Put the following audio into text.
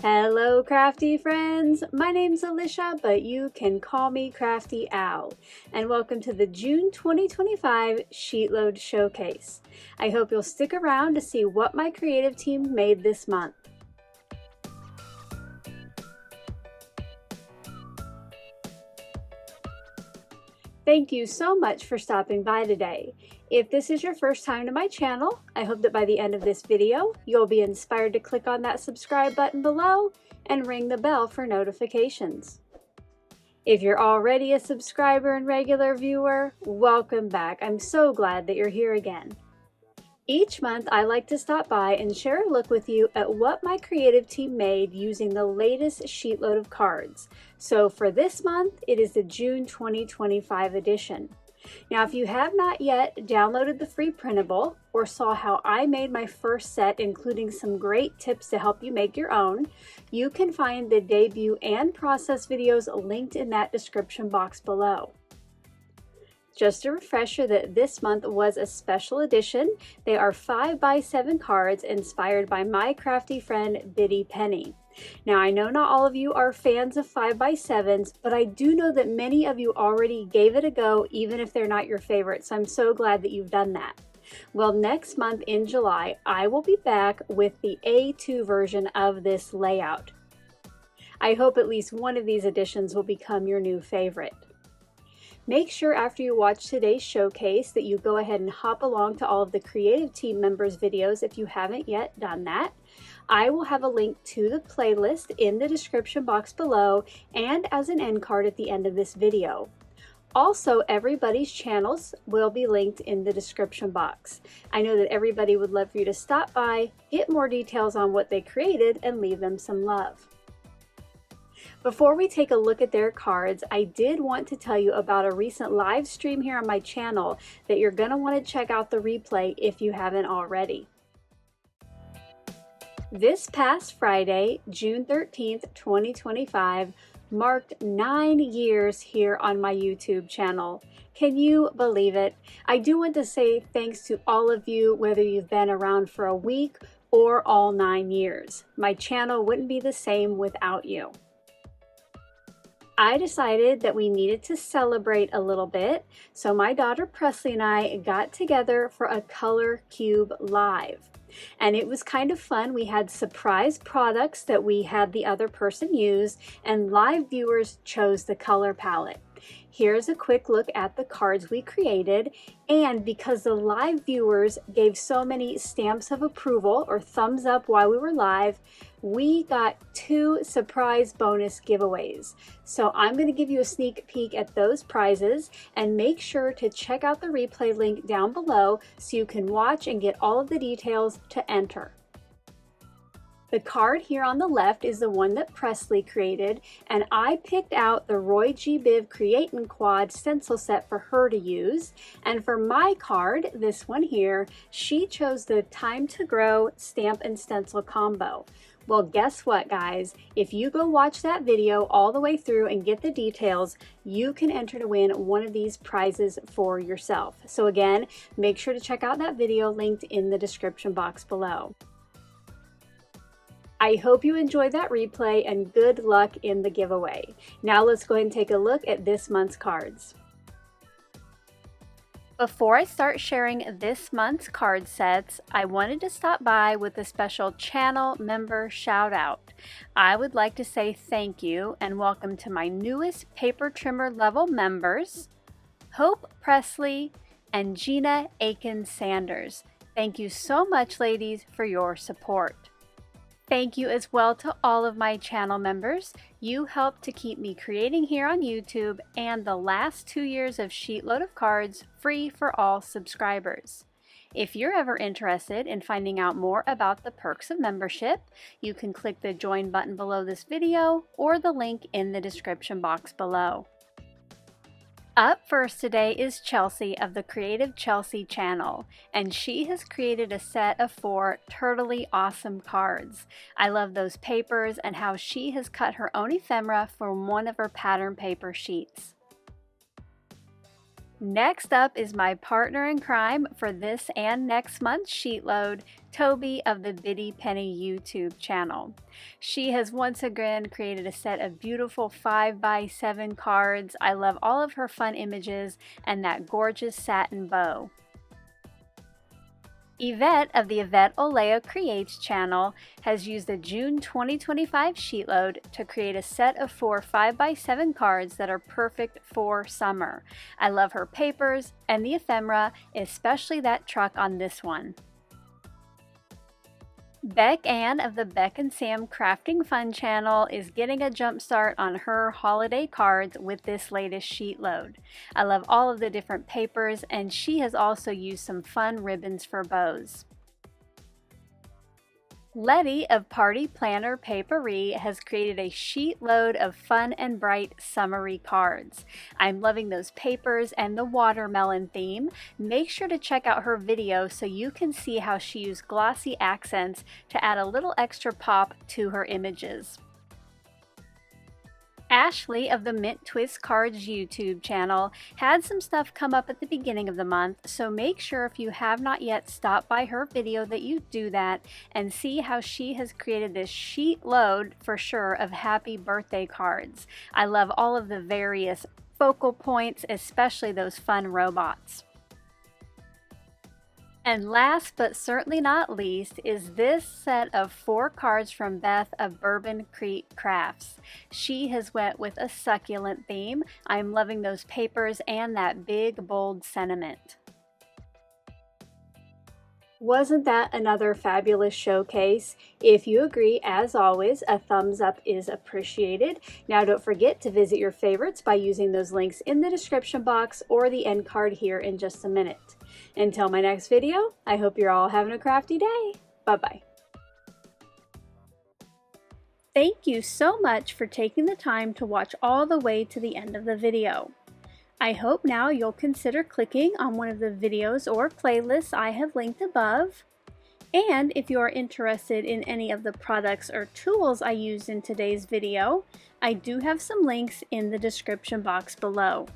Hello crafty friends, my name's Alicia, but you can call me Crafty Al, and welcome to the June 2025 SheetLoad Showcase. I hope you'll stick around to see what my creative team made this month. Thank you so much for stopping by today. If this is your first time to my channel, I hope that by the end of this video, you'll be inspired to click on that subscribe button below and ring the bell for notifications. If you're already a subscriber and regular viewer, welcome back. I'm so glad that you're here again. Each month, I like to stop by and share a look with you at what my creative team made using the latest sheetload of cards. So for this month, it is the June 2025 edition. Now, if you have not yet downloaded the free printable or saw how I made my first set, including some great tips to help you make your own, you can find the debut and process videos linked in that description box below. Just a refresher that this month was a special edition. They are 5x7 cards inspired by my crafty friend Biddy Penny. Now, I know not all of you are fans of 5x7s, but I do know that many of you already gave it a go, even if they're not your favorite, so I'm so glad that you've done that. Well, next month in July, I will be back with the A2 version of this layout. I hope at least one of these editions will become your new favorite. Make sure after you watch today's showcase that you go ahead and hop along to all of the creative team members videos if you haven't yet done that. I will have a link to the playlist in the description box below and as an end card at the end of this video. Also, everybody's channels will be linked in the description box. I know that everybody would love for you to stop by, get more details on what they created, and leave them some love. Before we take a look at their cards, I did want to tell you about a recent live stream here on my channel that you're going to want to check out the replay if you haven't already. This past Friday, June 13th, 2025, marked 9 years here on my YouTube channel. Can you believe it? I do want to say thanks to all of you, whether you've been around for a week or all 9 years. My channel wouldn't be the same without you. I decided that we needed to celebrate a little bit, so my daughter Presley and I got together for a Color Cube Live. And it was kind of fun. We had surprise products that we had the other person use, and live viewers chose the color palette. Here's a quick look at the cards we created, and because the live viewers gave so many stamps of approval or thumbs up while we were live, we got 2 surprise bonus giveaways. So I'm going to give you a sneak peek at those prizes, and make sure to check out the replay link down below so you can watch and get all of the details to enter. The card here on the left is the one that Presley created, and I picked out the Roy G. Biv Creatin' Quad stencil set for her to use. And for my card, this one here, she chose the Time to Grow stamp and stencil combo. Well, guess what, guys? If you go watch that video all the way through and get the details, you can enter to win one of these prizes for yourself. So again, make sure to check out that video linked in the description box below. I hope you enjoyed that replay and good luck in the giveaway. Now let's go ahead and take a look at this month's cards. Before I start sharing this month's card sets, I wanted to stop by with a special channel member shout out. I would like to say thank you and welcome to my newest paper trimmer level members, Hope Presley and Gina Aiken Sanders. Thank you so much, ladies, for your support. Thank you as well to all of my channel members. You helped to keep me creating here on YouTube and the last 2 years of SheetLoad of cards free for all subscribers. If you're ever interested in finding out more about the perks of membership, you can click the join button below this video or the link in the description box below. Up first today is Chelsea of the Creative Chelsea channel, and she has created a set of 4 turtly awesome cards. I love those papers and how she has cut her own ephemera from one of her pattern paper sheets. Next up is my partner in crime for this and next month's sheet load, Toby of the Bitty Penny YouTube channel. She has once again created a set of beautiful 5x7 cards. I love all of her fun images and that gorgeous satin bow. Yvette of the Yvette Olea Creates channel has used the June 2025 sheet load to create a set of 4 5x7 cards that are perfect for summer. I love her papers and the ephemera, especially that truck on this one. Beck Ann of the Beck and Sam Crafting Fun channel is getting a jump start on her holiday cards with this latest sheet load. I love all of the different papers, and she has also used some fun ribbons for bows. Letty of Party Planner Papery has created a sheet load of fun and bright summery cards. I'm loving those papers and the watermelon theme. Make sure to check out her video so you can see how she used glossy accents to add a little extra pop to her images. Ashley of the Mint Twist Cards YouTube channel had some stuff come up at the beginning of the month, so make sure if you have not yet stopped by her video that you do that and see how she has created this sheet load for sure of happy birthday cards. I love all of the various focal points, especially those fun robots. And last but certainly not least is this set of 4 cards from Beth of Bourbon Creek Crafts. She has went with a succulent theme. I'm loving those papers and that big bold sentiment. Wasn't that another fabulous showcase? If you agree, as always, a thumbs up is appreciated. Now don't forget to visit your favorites by using those links in the description box or the end card here in just a minute. Until my next video, I hope you're all having a crafty day. Bye-bye. Thank you so much for taking the time to watch all the way to the end of the video. I hope now you'll consider clicking on one of the videos or playlists I have linked above. And if you are interested in any of the products or tools I used in today's video, I do have some links in the description box below.